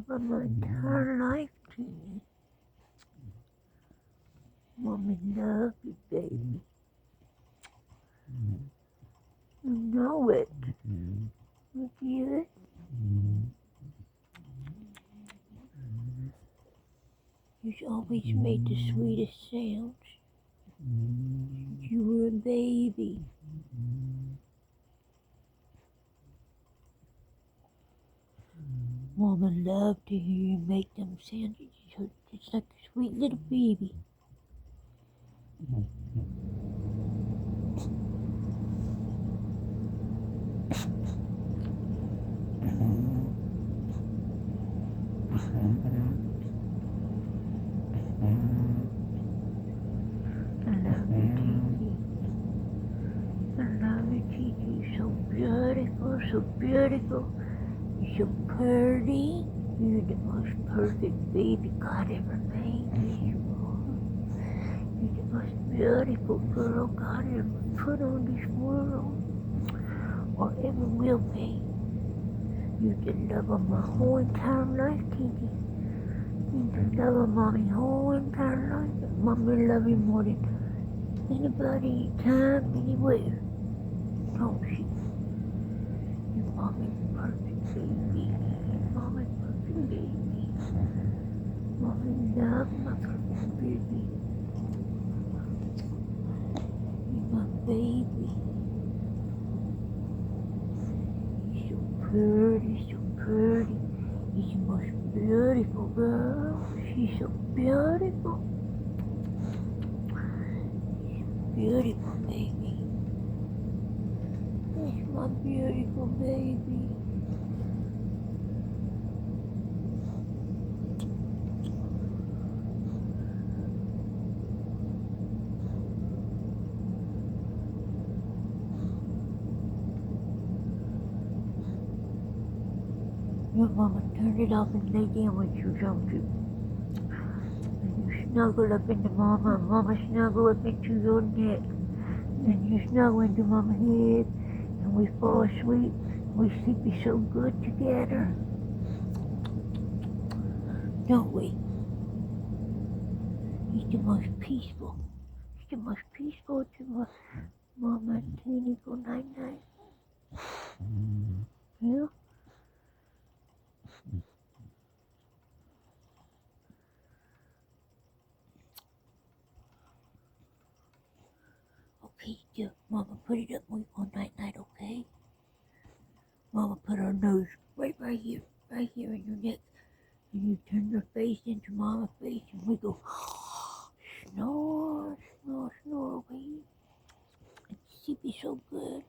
love of my entire life to you. Mommy love you, baby. You know it. You feel it? You've always made the sweetest sounds. You were a baby. Mama loved to hear you make them sounds. You're just like a sweet little baby. I love you, Gigi. I love you, Gigi. You're so beautiful, so beautiful. You're so pretty. You're the most perfect baby God ever made. You're the most beautiful girl God ever put on this world, or ever will be. You're the love of my whole entire life, Gigi. You're the love of Mommy's whole entire life. And Mommy love you more than anybody, anytime, anywhere. Don't she? You're Mommy's perfect baby. Mommy's perfect baby. Mommy love my perfect baby. You're my baby. You're so pretty, so pretty. You're the most beautiful girl. She's so beautiful. Beautiful baby. It's my beautiful baby. Your mama turned it off and lay down with you, don't you? And you snuggle up into Mama, and Mama snuggle up into your neck. And you snuggle into Mama's head, and we fall asleep. We sleep so good together. Don't we? It's the most peaceful. It's the most peaceful to Mama and Teeny go night-night. Yeah? Okay, yeah, Mama, put it up when we go night-night, okay? Mama put her nose right here in your neck. And you turn your face into Mama's face, and we go, snore, snore, snore, baby. And sleep is so good.